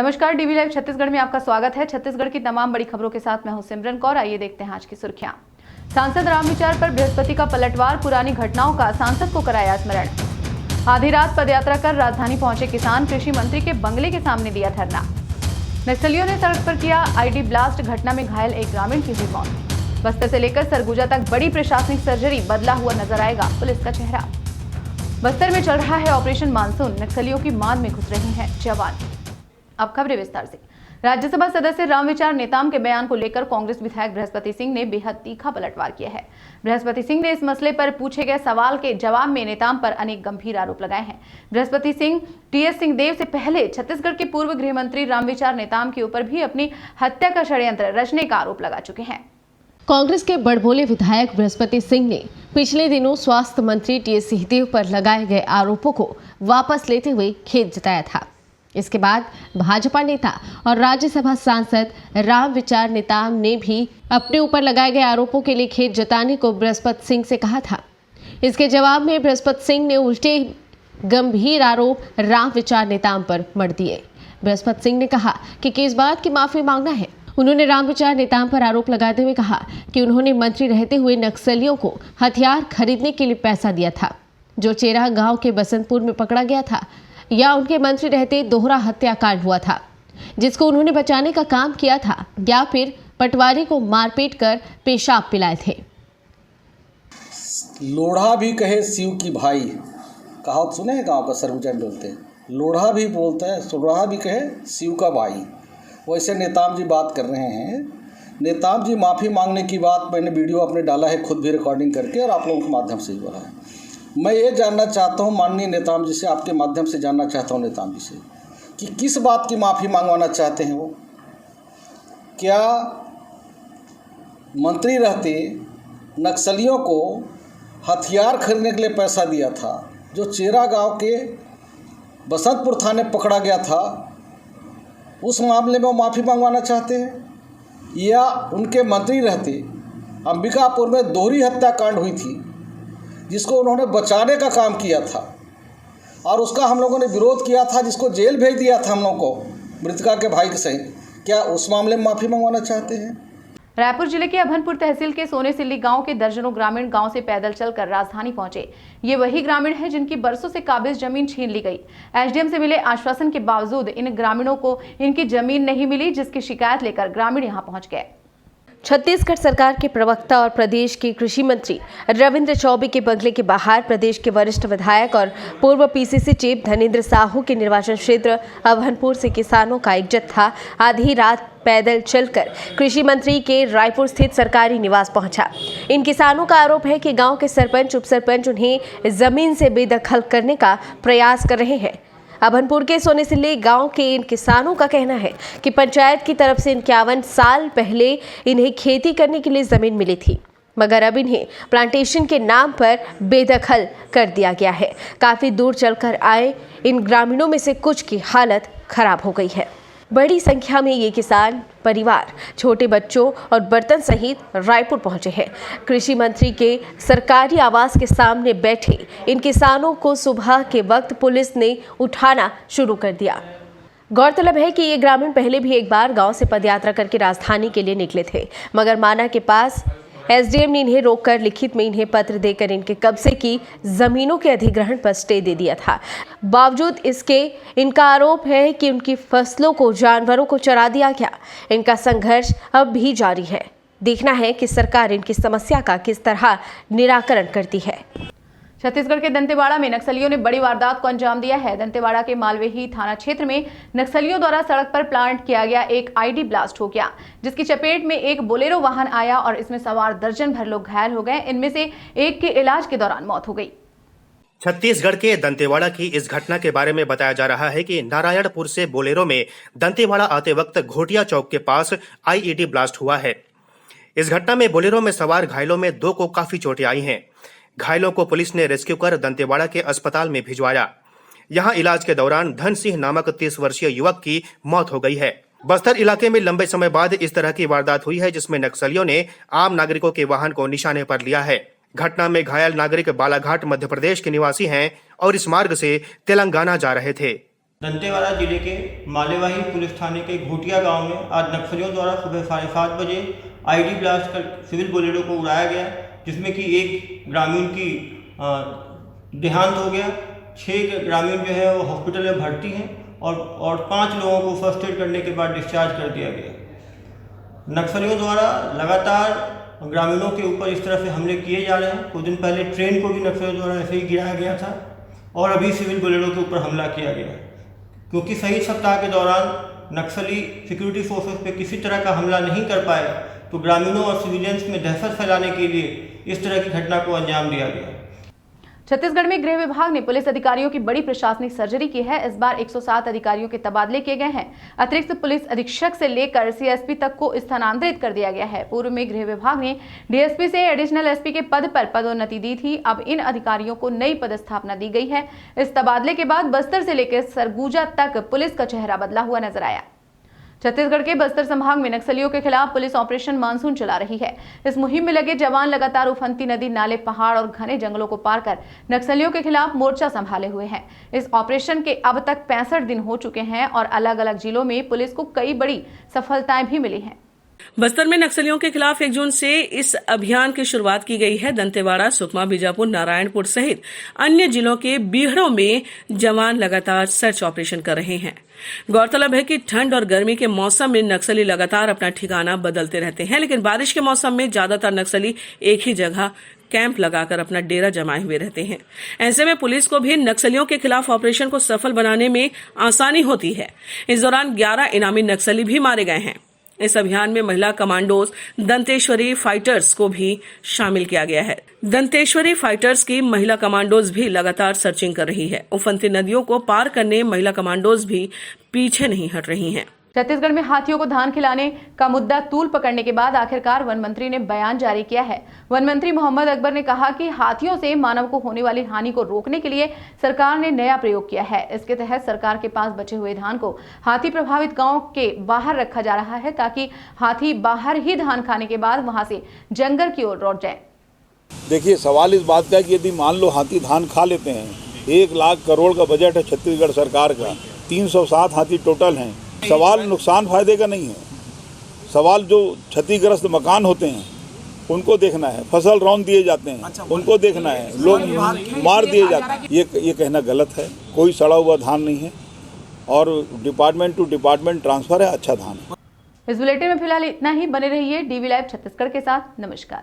नमस्कार, DV live Chhattisgarh में आपका स्वागत है। छत्तीसगढ़ की तमाम बड़ी खबरों के साथ मैं हूं सिमरन कौर। आइए देखते हैं आज की सुर्खियां। सांसद रामविचार पर बृहस्पति का पलटवार, पुरानी घटनाओं का सांसद को कराया स्मरण। आधी रात पदयात्रा कर राजधानी पहुंचे किसान, कृषि मंत्री के बंगले के सामने दिया धरना। नक्सलियों ने सड़क पर किया आईडी ब्लास्ट, घटना में घायल एक ग्रामीण की हुई मौत। बस्तर से लेकर सरगुजा तक बड़ी प्रशासनिक सर्जरी, बदला हुआ नजर आएगा पुलिस का चेहरा। बस्तर में चल रहा है ऑपरेशन मानसून, नक्सलियों की मांद में घुस रहे हैं जवान। अब खबरें विस्तार से। राज्यसभा सदस्य रामविचार नेताम के बयान को लेकर कांग्रेस विधायक बृहस्पति सिंह ने बेहद तीखा पलटवार किया है। बृहस्पति सिंह ने इस मसले पर पूछे गए सवाल के जवाब में नेताम पर अनेक गंभीर आरोप लगाए हैं। बृहस्पति सिंह टीएस सिंहदेव से पहले छत्तीसगढ़ के पूर्व गृह मंत्री रामविचार नेताम के ऊपर भी अपनी हत्या का षड्यंत्र रचने का आरोप लगा चुके हैं। कांग्रेस के बड़बोले विधायक बृहस्पति सिंह ने पिछले दिनों स्वास्थ्य मंत्री टीएस सिंहदेव पर लगाए गए आरोपों को वापस लेते हुए खेद जताया था। इसके बाद भाजपा नेता और राज्यसभा सांसद रामविचार नेताम ने भी अपने ऊपर लगाए गए आरोपों के लिए खेद जताने को बृहस्पति सिंह से कहा था। इसके जवाब में बृहस्पति सिंह ने उल्टे गंभीर आरोप रामविचार नेताम पर मढ़ दिए। बृहस्पति सिंह ने कहा कि किस बात की माफी मांगना है। उन्होंने रामविचार नेताम पर आरोप लगाते हुए कहा कि उन्होंने मंत्री रहते हुए नक्सलियों को हथियार खरीदने के लिए पैसा दिया था, जो चेरा गांव के बसंतपुर में पकड़ा गया था, या उनके मंत्री रहते दोहरा हत्याकांड हुआ था जिसको उन्होंने बचाने का काम किया था, या फिर पटवारी को मारपीट कर पेशाब पिलाए थे। लोढ़ा भी कहे शिव की भाई, कहावत सुने हैं गाँव का, सरगुजा में बोलते हैं। लोढ़ा भी बोलता है, लोढ़ा भी कहे शिव का भाई। वैसे नेताम जी बात कर रहे हैं। नेताम जी माफ़ी मांगने की बात मैंने वीडियो अपने डाला है, खुद भी रिकॉर्डिंग करके, और आप लोगों के माध्यम से ही बोला है। मैं ये जानना चाहता हूँ माननीय नेताम जी से, आपके माध्यम से जानना चाहता हूँ नेताम जी से कि किस बात की माफ़ी मांगवाना चाहते हैं वो। क्या मंत्री रहते नक्सलियों को हथियार खरीदने के लिए पैसा दिया था, जो चेरा गांव के बसंतपुर थाने पकड़ा गया था, उस मामले में वो माफ़ी मांगवाना चाहते हैं? या उनके मंत्री रहते अंबिकापुर में दोहरी हत्याकांड हुई थी जिसको उन्होंने बचाने का काम किया था और उसका हम लोगों ने विरोध किया था, जिसको जेल भेज दिया था हम लोग को मृतका के भाई के सहित, क्या उस मामले में माफ़ी मंगवाना चाहते हैं? रायपुर जिले के अभनपुर तहसील के सोनेसिल्ली गांव के दर्जनों ग्रामीण गांव से पैदल चलकर राजधानी पहुंचे। ये वही ग्रामीण हैं जिनकी बरसों से काबिज जमीन छीन ली गई। एसडीएम से मिले आश्वासन के बावजूद इन ग्रामीणों को इनकी जमीन नहीं मिली, जिसकी शिकायत लेकर ग्रामीण यहां पहुंच गए। छत्तीसगढ़ सरकार के प्रवक्ता और प्रदेश के कृषि मंत्री रविंद्र चौबे के बंगले के बाहर प्रदेश के वरिष्ठ विधायक और पूर्व पीसीसी चीफ धनेन्द्र साहू के निर्वाचन क्षेत्र अभनपुर से किसानों का एक जत्था आधी रात पैदल चलकर कृषि मंत्री के रायपुर स्थित सरकारी निवास पहुंचा। इन किसानों का आरोप है कि गांव के सरपंच, उप सरपंच उन्हें जमीन से बेदखल करने का प्रयास कर रहे हैं। अभनपुर के सोनेसिल्ली गांव के इन किसानों का कहना है कि पंचायत की तरफ से 51 साल पहले इन्हें खेती करने के लिए जमीन मिली थी, मगर अब इन्हें प्लांटेशन के नाम पर बेदखल कर दिया गया है। काफी दूर चलकर आए इन ग्रामीणों में से कुछ की हालत खराब हो गई है। बड़ी संख्या में ये किसान परिवार छोटे बच्चों और बर्तन सहित रायपुर पहुंचे हैं। कृषि मंत्री के सरकारी आवास के सामने बैठे इन किसानों को सुबह के वक्त पुलिस ने उठाना शुरू कर दिया। गौरतलब है कि ये ग्रामीण पहले भी एक बार गांव से पदयात्रा करके राजधानी के लिए निकले थे, मगर माना के पास एसडीएम ने इन्हें रोककर लिखित में इन्हें पत्र देकर इनके कब्जे की जमीनों के अधिग्रहण पर स्टे दे दिया था। बावजूद इसके इनका आरोप है कि उनकी फसलों को जानवरों को चरा दिया गया। इनका संघर्ष अब भी जारी है। देखना है कि सरकार इनकी समस्या का किस तरह निराकरण करती है। छत्तीसगढ़ के दंतेवाड़ा में नक्सलियों ने बड़ी वारदात को अंजाम दिया है। दंतेवाड़ा के मालवेही थाना क्षेत्र में नक्सलियों द्वारा सड़क पर प्लांट किया गया एक आईडी ब्लास्ट हो गया, जिसकी चपेट में एक बोलेरो वाहन आया और इसमें सवार दर्जन भर लोग घायल हो गए। इनमें से एक की इलाज के दौरान मौत हो गई। छत्तीसगढ़ के दंतेवाड़ा की इस घटना के बारे में बताया जा रहा है कि नारायणपुर से बोलेरो में दंतेवाड़ा आते वक्त घोटिया चौक के पास आईईडी ब्लास्ट हुआ है। इस घटना में बोलेरो में सवार घायलों में 2 को काफी चोटें आई हैं। घायलों को पुलिस ने रेस्क्यू कर दंतेवाड़ा के अस्पताल में भिजवाया। यहां इलाज के दौरान धन सिंह नामक 30 वर्षीय युवक की मौत हो गई है। बस्तर इलाके में लंबे समय बाद इस तरह की वारदात हुई है, जिसमें नक्सलियों ने आम नागरिकों के वाहन को निशाने पर लिया है। घटना में घायल नागरिक बालाघाट मध्य प्रदेश के निवासी हैं और इस मार्ग से तेलंगाना जा रहे थे। दंतेवाड़ा जिले के मालेवाही पुलिस थाने के घोटिया गांव में आज नक्सलियों द्वारा सुबह 7:30 बजे आईडी ब्लास्ट कर सिविल बोलेरो को उड़ाया गया, जिसमें कि एक ग्रामीण की देहांत हो गया। 6 ग्रामीण जो है वो हॉस्पिटल में भर्ती हैं और 5 लोगों को फर्स्ट एड करने के बाद डिस्चार्ज कर दिया गया। नक्सलियों द्वारा लगातार ग्रामीणों के ऊपर इस तरह से हमले किए जा रहे हैं। कुछ दिन पहले ट्रेन को भी नक्सलियों द्वारा ऐसे ही गिराया गया था और अभी सिविल बोलेरो के ऊपर हमला किया गया है। क्योंकि शहीद सप्ताह के दौरान नक्सली सिक्योरिटी फोर्सेस पे किसी तरह का हमला नहीं कर पाए, तो ग्रामीणों और सिविलियंस में दहशत फैलाने के लिए इस तरह की घटना को अंजाम दिया गया। छत्तीसगढ़ में गृह विभाग ने पुलिस अधिकारियों की बड़ी प्रशासनिक सर्जरी की है। इस बार 107 अधिकारियों के तबादले किए गए हैं। अतिरिक्त पुलिस अधीक्षक से लेकर सीएसपी तक को स्थानांतरित कर दिया गया है। पूर्व में गृह विभाग ने डीएसपी से एडिशनल एसपी के पद पर पदोन्नति दी थी। अब इन अधिकारियों को नई पदस्थापना दी गई है। इस तबादले के बाद बस्तर से लेकर सरगुजा तक पुलिस का चेहरा बदला हुआ नजर आया। छत्तीसगढ़ के बस्तर संभाग में नक्सलियों के खिलाफ पुलिस ऑपरेशन मानसून चला रही है। इस मुहिम में लगे जवान लगातार उफनती नदी, नाले, पहाड़ और घने जंगलों को पार कर नक्सलियों के खिलाफ मोर्चा संभाले हुए हैं। इस ऑपरेशन के अब तक 65 दिन हो चुके हैं और अलग अलग जिलों में पुलिस को कई बड़ी सफलताएं भी मिली हैं। बस्तर में नक्सलियों के खिलाफ 1 जून से इस अभियान की शुरुआत की गई है। दंतेवाड़ा, सुकमा, बीजापुर, नारायणपुर सहित अन्य जिलों के बीहड़ों में जवान लगातार सर्च ऑपरेशन कर रहे हैं। गौरतलब है कि ठंड और गर्मी के मौसम में नक्सली लगातार अपना ठिकाना बदलते रहते हैं, लेकिन बारिश के मौसम में ज्यादातर नक्सली एक ही जगह कैंप लगाकर अपना डेरा जमाए हुए रहते हैं। ऐसे में पुलिस को भी नक्सलियों के खिलाफ ऑपरेशन को सफल बनाने में आसानी होती है। इस दौरान 11 इनामी नक्सली भी मारे गए हैं। इस अभियान में महिला कमांडोज दंतेश्वरी फाइटर्स को भी शामिल किया गया है। दंतेश्वरी फाइटर्स की महिला कमांडोज भी लगातार सर्चिंग कर रही है। उफनती नदियों को पार करने महिला कमांडोज भी पीछे नहीं हट रही हैं। छत्तीसगढ़ में हाथियों को धान खिलाने का मुद्दा तूल पकड़ने के बाद आखिरकार वन मंत्री ने बयान जारी किया है। वन मंत्री मोहम्मद अकबर ने कहा कि हाथियों से मानव को होने वाली हानि को रोकने के लिए सरकार ने नया प्रयोग किया है। इसके तहत सरकार के पास बचे हुए धान को हाथी प्रभावित गांव के बाहर रखा जा रहा है, ताकि हाथी बाहर ही धान खाने के बाद वहां से जंगल की ओर लौट जाए। देखिए, सवाल इस बात का है कि यदि मान लो हाथी धान खा लेते हैं, 1 लाख करोड़ का बजट है छत्तीसगढ़ सरकार का, 307 हाथी टोटल हैं। सवाल नुकसान फायदे का नहीं है, सवाल जो क्षतिग्रस्त मकान होते हैं उनको देखना है, फसल रौंद दिए जाते हैं उनको देखना है, लोग मार दिए जाते हैं। ये कहना गलत है। कोई सड़ा हुआ धान नहीं है और डिपार्टमेंट टू डिपार्टमेंट ट्रांसफर है, अच्छा धान है। इस बुलेटिन में फिलहाल इतना ही। बने रहिए डीवी लाइव छत्तीसगढ़ के साथ। नमस्कार।